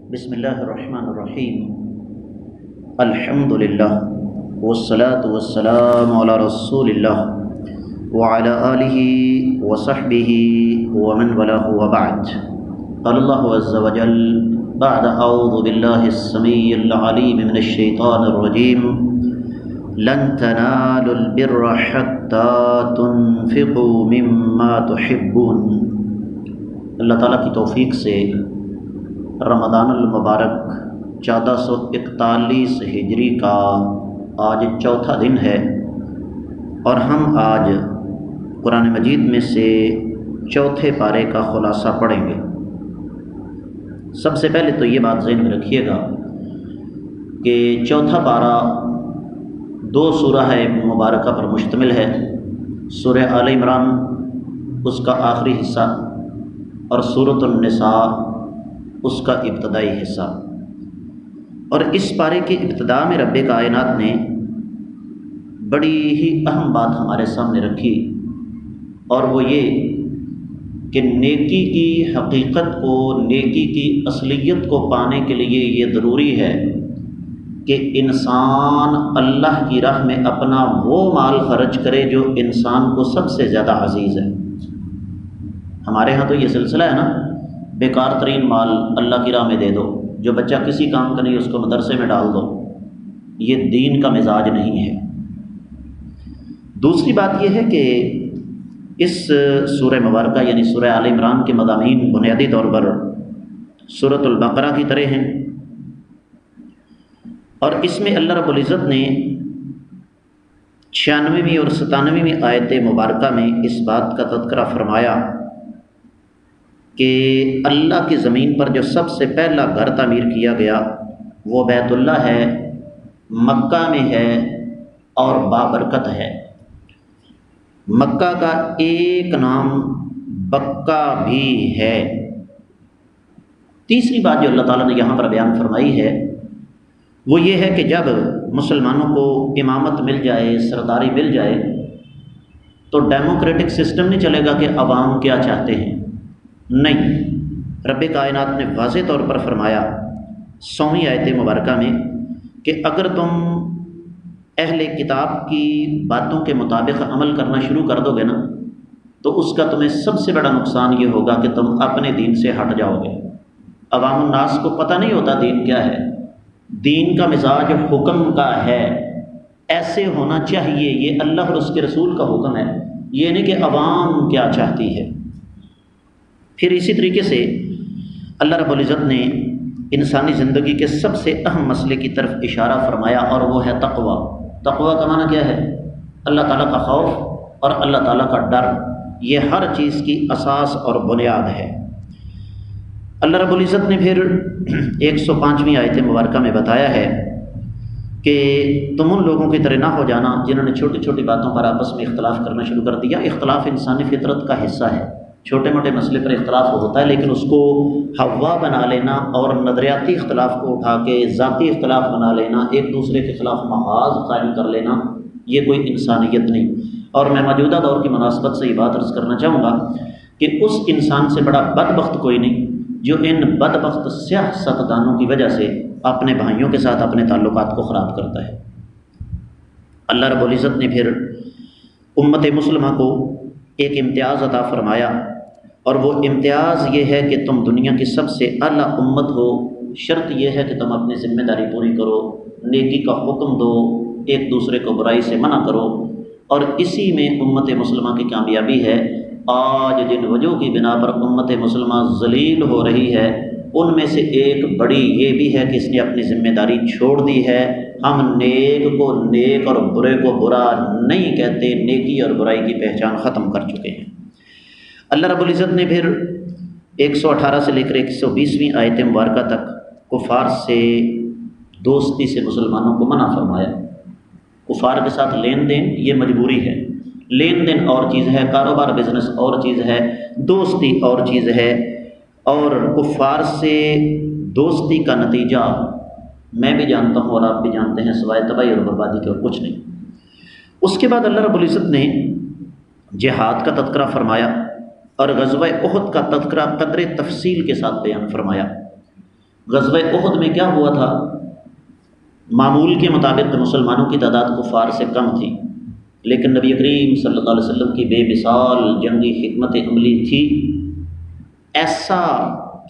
بسم اللہ الرحمن الرحیم الحمد للہ والصلاة والسلام علی رسول اللہ وعلی آلہ وصحبہ ومن والاه وبعد قال اللہ عز وجل بعد اعوذ باللہ السمیع العلیم من الشیطان الرجیم لن تنالوا البر حتی تنفقوا مما تحبون۔ اللہ تعالیٰ کی توفیق سے رمضان المبارک 1441 ہجری کا آج چوتھا دن ہے، اور ہم آج قرآن مجید میں سے چوتھے پارے کا خلاصہ پڑھیں گے۔ سب سے پہلے تو یہ بات ذہن میں رکھیے گا کہ چوتھا پارہ 2 سورہ مبارکہ پر مشتمل ہے، سورہ آل عمران اس کا آخری حصہ اور سورۃ النساء اس کا ابتدائی حصہ۔ اور اس پارے کی ابتدا میں رب کائنات نے بڑی ہی اہم بات ہمارے سامنے رکھی، اور وہ یہ کہ نیکی کی حقیقت کو، نیکی کی اصلیت کو پانے کے لیے یہ ضروری ہے کہ انسان اللہ کی راہ میں اپنا وہ مال خرچ کرے جو انسان کو سب سے زیادہ عزیز ہے۔ ہمارے ہاں تو یہ سلسلہ ہے نا، بیکار ترین مال اللہ کی راہ میں دے دو، جو بچہ کسی کام کا نہیں اس کو مدرسے میں ڈال دو۔ یہ دین کا مزاج نہیں ہے۔ دوسری بات یہ ہے کہ اس سورہ مبارکہ یعنی سورہ آل عمران کے مضامین بنیادی طور پر سورۃ البقرہ کی طرح ہیں، اور اس میں اللہ رب العزت نے 96ویں اور 97ویں آیت مبارکہ میں اس بات کا تذکرہ فرمایا کہ اللہ کی زمین پر جو سب سے پہلا گھر تعمیر کیا گیا وہ بیت اللہ ہے، مکہ میں ہے اور بابرکت ہے۔ مکہ کا ایک نام بکہ بھی ہے۔ تیسری بات جو اللہ تعالیٰ نے یہاں پر بیان فرمائی ہے وہ یہ ہے کہ جب مسلمانوں کو امامت مل جائے، سرداری مل جائے، تو ڈیموکریٹک سسٹم نہیں چلے گا کہ عوام کیا چاہتے ہیں، نہیں۔ رب کائنات نے واضح طور پر فرمایا 100ویں آیت مبارکہ میں کہ اگر تم اہل کتاب کی باتوں کے مطابق عمل کرنا شروع کر دو گے نا تو اس کا تمہیں سب سے بڑا نقصان یہ ہوگا کہ تم اپنے دین سے ہٹ جاؤ گے۔ عوام الناس کو پتہ نہیں ہوتا دین کیا ہے۔ دین کا مزاج حکم کا ہے، ایسے ہونا چاہیے، یہ اللہ اور اس کے رسول کا حکم ہے، یہ نہیں کہ عوام کیا چاہتی ہے۔ پھر اسی طریقے سے اللہ رب العزت نے انسانی زندگی کے سب سے اہم مسئلے کی طرف اشارہ فرمایا، اور وہ ہے تقوی۔ تقوی کا معنی کیا ہے؟ اللہ تعالیٰ کا خوف اور اللہ تعالیٰ کا ڈر، یہ ہر چیز کی اساس اور بنیاد ہے۔ اللہ رب العزت نے پھر 105ویں آیت مبارکہ میں بتایا ہے کہ تم ان لوگوں کی طرح نہ ہو جانا جنہوں نے چھوٹی چھوٹی باتوں پر آپس میں اختلاف کرنا شروع کر دیا۔ اختلاف انسانی فطرت کا حصہ ہے، چھوٹے موٹے مسئلے پر اختلاف ہوتا ہے، لیکن اس کو ہوا بنا لینا اور نظریاتی اختلاف کو اٹھا کے ذاتی اختلاف بنا لینا، ایک دوسرے کے خلاف محاذ قائم کر لینا، یہ کوئی انسانیت نہیں۔ اور میں موجودہ دور کی مناسبت سے یہ بات عرض کرنا چاہوں گا کہ اس انسان سے بڑا بدبخت کوئی نہیں جو ان بدبخت سیاستدانوں کی وجہ سے اپنے بھائیوں کے ساتھ اپنے تعلقات کو خراب کرتا ہے۔ اللہ رب العزت نے پھر امت مسلمہ کو ایک امتیاز عطا فرمایا، اور وہ امتیاز یہ ہے کہ تم دنیا کی سب سے اعلیٰ امت ہو۔ شرط یہ ہے کہ تم اپنی ذمہ داری پوری کرو، نیکی کا حکم دو، ایک دوسرے کو برائی سے منع کرو، اور اسی میں امت مسلمہ کی کامیابی ہے۔ آج جن وجوہ کی بنا پر امت مسلمہ ذلیل ہو رہی ہے ان میں سے ایک بڑی یہ بھی ہے کہ اس نے اپنی ذمہ داری چھوڑ دی ہے۔ ہم نیک کو نیک اور برے کو برا نہیں کہتے، نیکی اور برائی کی پہچان ختم کر چکے ہیں۔ اللہ رب العزت نے پھر 118 سے لے کر 120ویں آیت مبارکہ تک کفار سے دوستی سے مسلمانوں کو منع فرمایا۔ کفار کے ساتھ لین دین یہ مجبوری ہے، لین دین اور چیز ہے، کاروبار بزنس اور چیز ہے، دوستی اور چیز ہے، اور کفار سے دوستی کا نتیجہ میں بھی جانتا ہوں اور آپ بھی جانتے ہیں، سوائے تباہی اور بربادی کے اور کچھ نہیں۔ اس کے بعد اللہ رب العزت نے جہاد کا تذکرہ فرمایا اور غزوہ احد کا تذکرہ قدر تفصیل کے ساتھ بیان فرمایا۔ غزوہ احد میں کیا ہوا تھا؟ معمول کے مطابق مسلمانوں کی تعداد کفار سے کم تھی، لیکن نبی کریم صلی اللہ علیہ وسلم کی بے مثال جنگی حکمت عملی تھی، ایسا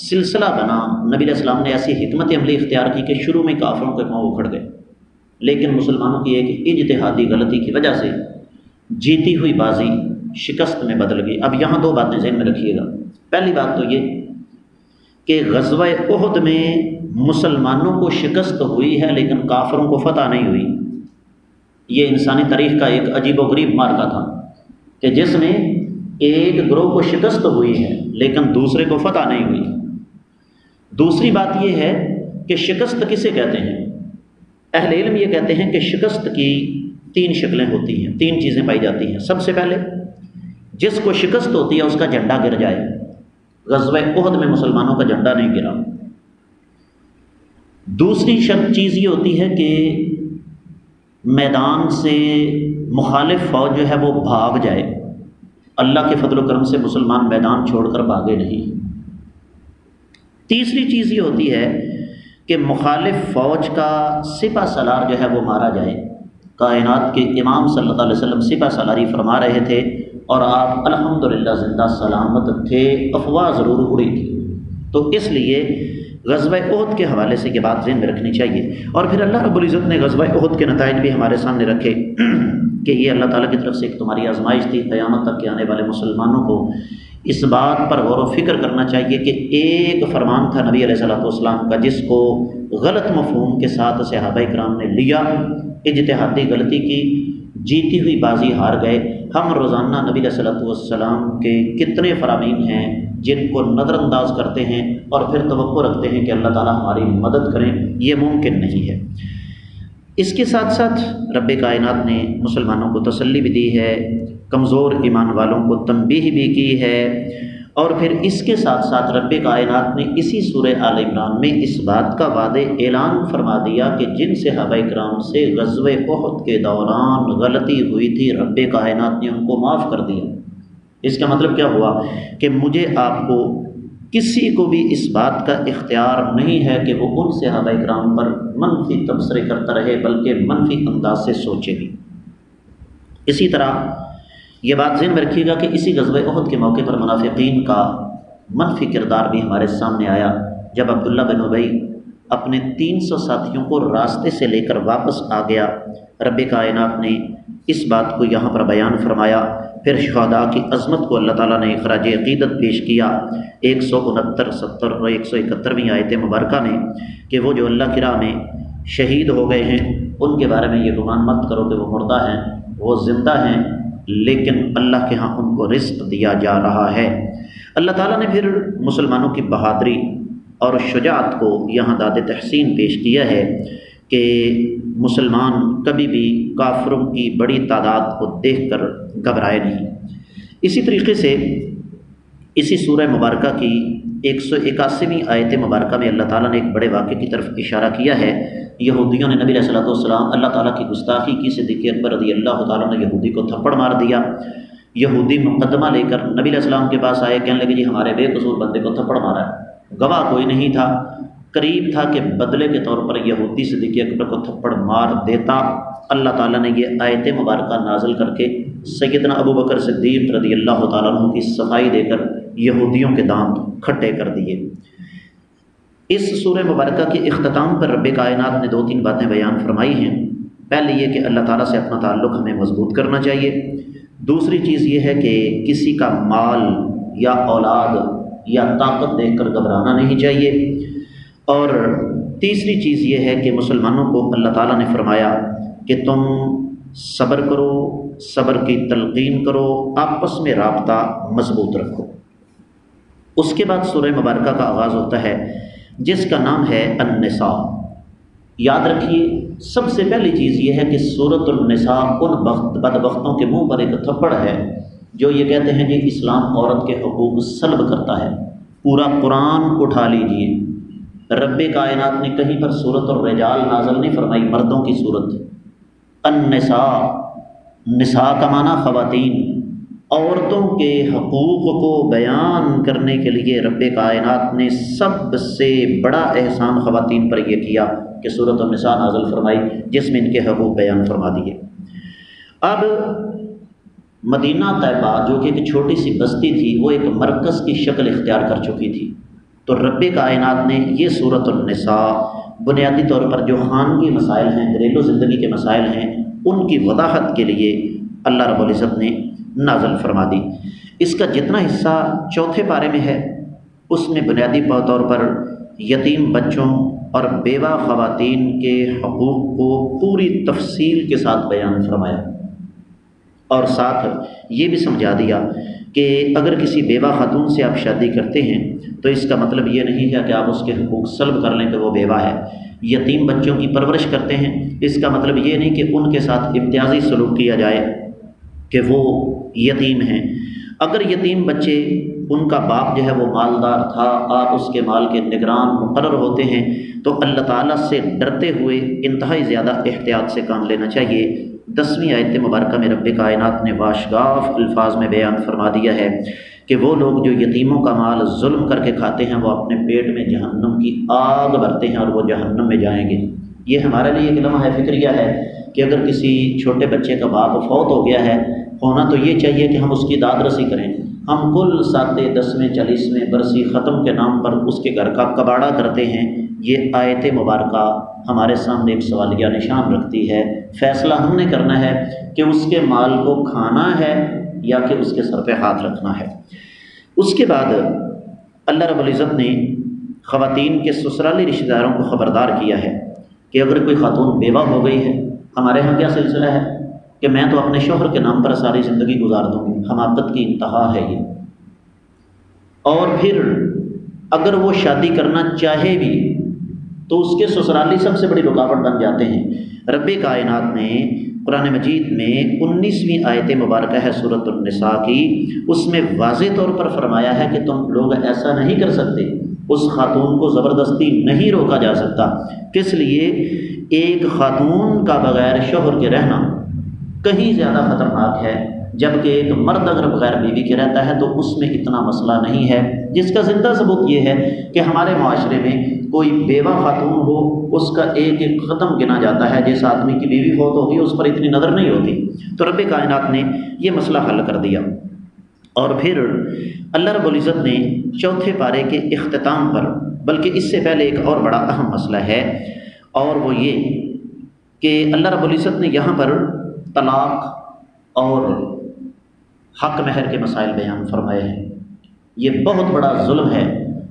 سلسلہ بنا، نبی علیہ السلام نے ایسی حکمت عملی اختیار کی کہ شروع میں کافروں کے پاؤں اکھڑ گئے، لیکن مسلمانوں کی ایک اجتہادی غلطی کی وجہ سے جیتی ہوئی بازی شکست میں بدل گئی۔ اب یہاں دو باتیں ذہن میں رکھیے گا۔ پہلی بات تو یہ کہ غزوہ احد میں مسلمانوں کو شکست ہوئی ہے لیکن کافروں کو فتح نہیں ہوئی۔ یہ انسانی تاریخ کا ایک عجیب و غریب مارکا تھا کہ جس میں ایک گروہ کو شکست ہوئی ہے لیکن دوسرے کو فتح نہیں ہوئی۔ دوسری بات یہ ہے کہ شکست کسے کہتے ہیں؟ اہل علم یہ کہتے ہیں کہ شکست کی تین شکلیں ہوتی ہیں، تین چیزیں پائی جاتی ہیں۔ سب سے پہلے جس کو شکست ہوتی ہے اس کا جھنڈا گر جائے۔ غزوہ احد میں مسلمانوں کا جھنڈا نہیں گرا۔ دوسری چیز یہ ہوتی ہے کہ میدان سے مخالف فوج جو ہے وہ بھاگ جائے۔ اللہ کے فضل و کرم سے مسلمان میدان چھوڑ کر بھاگے نہیں۔ تیسری چیز یہ ہوتی ہے کہ مخالف فوج کا سپہ سالار جو ہے وہ مارا جائے۔ کائنات کے امام صلی اللہ علیہ وسلم سپہ سالاری فرما رہے تھے اور آپ الحمدللہ زندہ سلامت تھے، افواہ ضرور اڑی تھی۔ تو اس لیے غزوہ احد کے حوالے سے یہ بات ذہن میں رکھنی چاہیے۔ اور پھر اللہ رب العزت نے غزوہ احد کے نتائج بھی ہمارے سامنے رکھے کہ یہ اللہ تعالیٰ کی طرف سے ایک تمہاری آزمائش تھی۔ قیامت تک کے آنے والے مسلمانوں کو اس بات پر غور و فکر کرنا چاہیے کہ ایک فرمان تھا نبی علیہ السلام کا جس کو غلط مفہوم کے ساتھ صحابہ کرام نے لیا، اجتہادی غلطی کی، جیتی ہوئی بازی ہار گئے۔ ہم روزانہ نبی علیہ السلام کے کتنے فرامین ہیں جن کو نظر انداز کرتے ہیں اور پھر توقع رکھتے ہیں کہ اللہ تعالیٰ ہماری مدد کریں، یہ ممکن نہیں ہے۔ اس کے ساتھ ساتھ رب کائنات نے مسلمانوں کو تسلی بھی دی ہے، کمزور ایمان والوں کو تنبیہ بھی کی ہے، اور پھر اس کے ساتھ ساتھ رب کائنات نے اسی سورہ آل عمران میں اس بات کا وعدے اعلان فرما دیا کہ جن صحابہ کرام سے غزوہ احد کے دوران غلطی ہوئی تھی رب کائنات نے ان کو معاف کر دیا۔ اس کا مطلب کیا ہوا کہ مجھے آپ کو کسی کو بھی اس بات کا اختیار نہیں ہے کہ وہ ان صحابہ کرام پر منفی تبصرے کرتا رہے، بلکہ منفی انداز سے سوچے بھی۔ اسی طرح یہ بات ذہن میں رکھیے گا کہ اسی غزوہ احد کے موقع پر منافقین کا منفی کردار بھی ہمارے سامنے آیا، جب عبداللہ بن ابی اپنے 300 ساتھیوں کو راستے سے لے کر واپس آ گیا۔ رب کائنات نے اس بات کو یہاں پر بیان فرمایا۔ پھر شہداء کی عظمت کو اللہ تعالیٰ نے خراج عقیدت پیش کیا 169، 70 اور 171ویں آیت مبارکہ میں کہ وہ جو اللہ کی راہ میں شہید ہو گئے ہیں ان کے بارے میں یہ گمان مت کرو کہ وہ مردہ ہیں، وہ زندہ ہیں، لیکن اللہ کے ہاں ان کو رزق دیا جا رہا ہے۔ اللہ تعالیٰ نے پھر مسلمانوں کی بہادری اور شجاعت کو یہاں داد تحسین پیش کیا ہے کہ مسلمان کبھی بھی کافروں کی بڑی تعداد کو دیکھ کر گھبرائے نہیں۔ اسی طریقے سے اسی سورہ مبارکہ کی 181ویں آیت مبارکہ میں اللہ تعالیٰ نے ایک بڑے واقعے کی طرف اشارہ کیا ہے۔ یہودیوں نے نبی علیہ السلام اللہ تعالیٰ کی گستاخی کی، صدیق اکبر رضی اللہ تعالیٰ نے یہودی کو تھپڑ مار دیا۔ یہودی مقدمہ لے کر نبی علیہ السلام کے پاس آئے، کہنے لگے جی ہمارے بے قصور بندے کو تھپڑ مارا ہے۔ گواہ کوئی نہیں تھا، قریب تھا کہ بدلے کے طور پر یہودی صدیق اکبر کو تھپڑ مار دیتا۔ اللہ تعالیٰ نے یہ آیت مبارکہ نازل کر کے سیدنا ابو بکر صدیق رضی اللہ تعالیٰ عنہ کی صفائی دے کر یہودیوں کے دانت کھٹے کر دیے۔ اس سورہ مبارکہ کے اختتام پر رب کائنات نے 2-3 باتیں بیان فرمائی ہیں۔ پہلے یہ کہ اللہ تعالیٰ سے اپنا تعلق ہمیں مضبوط کرنا چاہیے۔ دوسری چیز یہ ہے کہ کسی کا مال یا اولاد یا طاقت دیکھ کر گھبرانا نہیں چاہیے۔ اور تیسری چیز یہ ہے کہ مسلمانوں کو اللہ تعالیٰ نے فرمایا کہ تم صبر کرو، صبر کی تلقین کرو، آپس میں رابطہ مضبوط رکھو۔ اس کے بعد سورہ مبارکہ کا آغاز ہوتا ہے جس کا نام ہے النساء۔ یاد رکھیے سب سے پہلی چیز یہ ہے کہ سورۃ النساء ان بدبختوں کے منہ پر ایک تھپڑ ہے جو یہ کہتے ہیں کہ اسلام عورت کے حقوق سلب کرتا ہے۔ پورا قرآن اٹھا لیجئے، رب کائنات نے کہیں پر سورۃ الرجال نازل نہیں فرمائی، مردوں کی صورت۔ النساء، نساء کا معنی خواتین، عورتوں کے حقوق کو بیان کرنے کے لیے رب کائنات نے سب سے بڑا احسان خواتین پر یہ کیا کہ سورۃ النساء نازل فرمائی جس میں ان کے حقوق بیان فرما دیے۔ اب مدینہ طیبہ جو کہ ایک چھوٹی سی بستی تھی وہ ایک مرکز کی شکل اختیار کر چکی تھی، تو رب کائنات نے یہ سورۃ النساء بنیادی طور پر جو خانگی مسائل ہیں، گھریلو زندگی کے مسائل ہیں، ان کی وضاحت کے لیے اللہ رب العزت نے نازل فرما دی۔ اس کا جتنا حصہ چوتھے پارے میں ہے اس میں بنیادی طور پر یتیم بچوں اور بیوہ خواتین کے حقوق کو پوری تفصیل کے ساتھ بیان فرمایا، اور ساتھ یہ بھی سمجھا دیا کہ اگر کسی بیوہ خاتون سے آپ شادی کرتے ہیں تو اس کا مطلب یہ نہیں ہے کہ آپ اس کے حقوق سلب کر لیں کہ وہ بیوہ ہے۔ یتیم بچوں کی پرورش کرتے ہیں، اس کا مطلب یہ نہیں کہ ان کے ساتھ امتیازی سلوک کیا جائے کہ وہ یتیم ہیں۔ اگر یتیم بچے ان کا باپ جو ہے وہ مالدار تھا، آپ اس کے مال کے نگران مقرر ہوتے ہیں، تو اللہ تعالیٰ سے ڈرتے ہوئے انتہائی زیادہ احتیاط سے کام لینا چاہیے۔ 10ویں آیت مبارکہ میں رب کائنات نے واشگاف الفاظ میں بیان فرما دیا ہے کہ وہ لوگ جو یتیموں کا مال ظلم کر کے کھاتے ہیں وہ اپنے پیٹ میں جہنم کی آگ بھرتے ہیں اور وہ جہنم میں جائیں گے۔ یہ ہمارے لیے ایک لمحہ فکریہ ہے کہ اگر کسی چھوٹے بچے کا باپ فوت ہو گیا ہے، ہونا تو یہ چاہیے کہ ہم اس کی داد رسی کریں، ہم کل ساتیں 10ویں 40ویں برسی ختم کے نام پر اس کے گھر کا کباڑہ کرتے ہیں۔ یہ آیت مبارکہ ہمارے سامنے ایک سوالیہ نشان رکھتی ہے۔ فیصلہ ہم نے کرنا ہے کہ اس کے مال کو کھانا ہے یا کہ اس کے سر پہ ہاتھ رکھنا ہے۔ اس کے بعد اللہ رب العزت نے خواتین کے سسرالی رشتہ داروں کو خبردار کیا ہے کہ اگر کوئی خاتون بیوہ ہو گئی ہے، ہمارے ہاں کیا سلسلہ ہے کہ میں تو اپنے شوہر کے نام پر ساری زندگی گزار دوں گی، حماقت کی انتہا ہے یہ۔ اور پھر اگر وہ شادی کرنا چاہے بھی تو اس کے سسرالی سب سے بڑی رکاوٹ بن جاتے ہیں۔ رب کائنات نے قرآن مجید میں 19ویں آیت مبارکہ ہے سورۃ النساء کی، اس میں واضح طور پر فرمایا ہے کہ تم لوگ ایسا نہیں کر سکتے، اس خاتون کو زبردستی نہیں روکا جا سکتا۔ کس لیے؟ ایک خاتون کا بغیر شوہر کے رہنا کہیں زیادہ خطرناک ہے، جبکہ ایک مرد اگر بغیر بیوی کے رہتا ہے تو اس میں اتنا مسئلہ نہیں ہے، جس کا زندہ ثبوت یہ ہے کہ ہمارے معاشرے میں کوئی بیوہ خاتون ہو اس کا ایک ایک قدم گنا جاتا ہے، جس آدمی کی بیوی فوت ہوگی اس پر اتنی نظر نہیں ہوتی۔ تو رب کائنات نے یہ مسئلہ حل کر دیا۔ اور پھر اللہ رب العزت نے چوتھے پارے کے اختتام پر، بلکہ اس سے پہلے ایک اور بڑا اہم مسئلہ ہے، اور وہ یہ کہ اللہ رب العزت نے یہاں پر طلاق اور حق مہر کے مسائل بیان فرمائے ہیں۔ یہ بہت بڑا ظلم ہے۔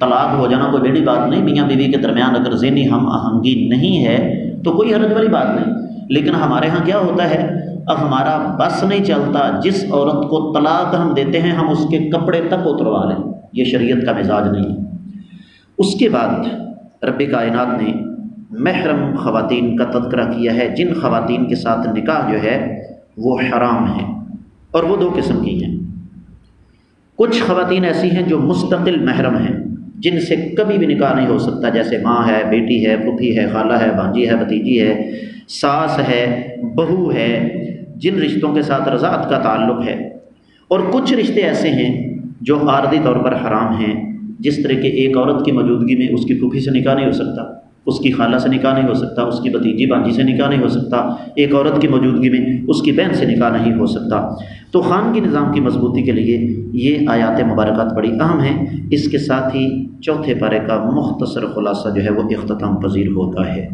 طلاق ہو جانا کوئی بڑی بات نہیں، میاں بیوی کے درمیان اگر ذہنی ہم آہنگی نہیں ہے تو کوئی حرج والی بات نہیں، لیکن ہمارے ہاں کیا ہوتا ہے، اب ہمارا بس نہیں چلتا، جس عورت کو طلاق ہم دیتے ہیں ہم اس کے کپڑے تک اتروا لیں، یہ شریعت کا مزاج نہیں ہے۔ اس کے بعد رب کائنات نے محرم خواتین کا تذکرہ کیا ہے، جن خواتین کے ساتھ نکاح جو ہے وہ حرام ہے، اور وہ 2 قسم کی ہیں۔ کچھ خواتین ایسی ہیں جو مستقل محرم ہیں، جن سے کبھی بھی نکاح نہیں ہو سکتا، جیسے ماں ہے، بیٹی ہے، پھوپھی ہے، خالہ ہے، بھانجی ہے، بھتیجی ہے، ساس ہے، بہو ہے، جن رشتوں کے ساتھ رضاعت کا تعلق ہے۔ اور کچھ رشتے ایسے ہیں جو عارضی طور پر حرام ہیں، جس طرح کہ ایک عورت کی موجودگی میں اس کی پھوپھی سے نکاح نہیں ہو سکتا، اس کی خالہ سے نکاح نہیں ہو سکتا، اس کی بھتیجی بھانجی سے نکاح نہیں ہو سکتا، ایک عورت کی موجودگی میں اس کی بہن سے نکاح نہیں ہو سکتا۔ تو خانگی نظام کی مضبوطی کے لیے یہ آیات مبارکات بڑی اہم ہیں۔ اس کے ساتھ ہی چوتھے پارے کا مختصر خلاصہ جو ہے وہ اختتام پذیر ہوتا ہے۔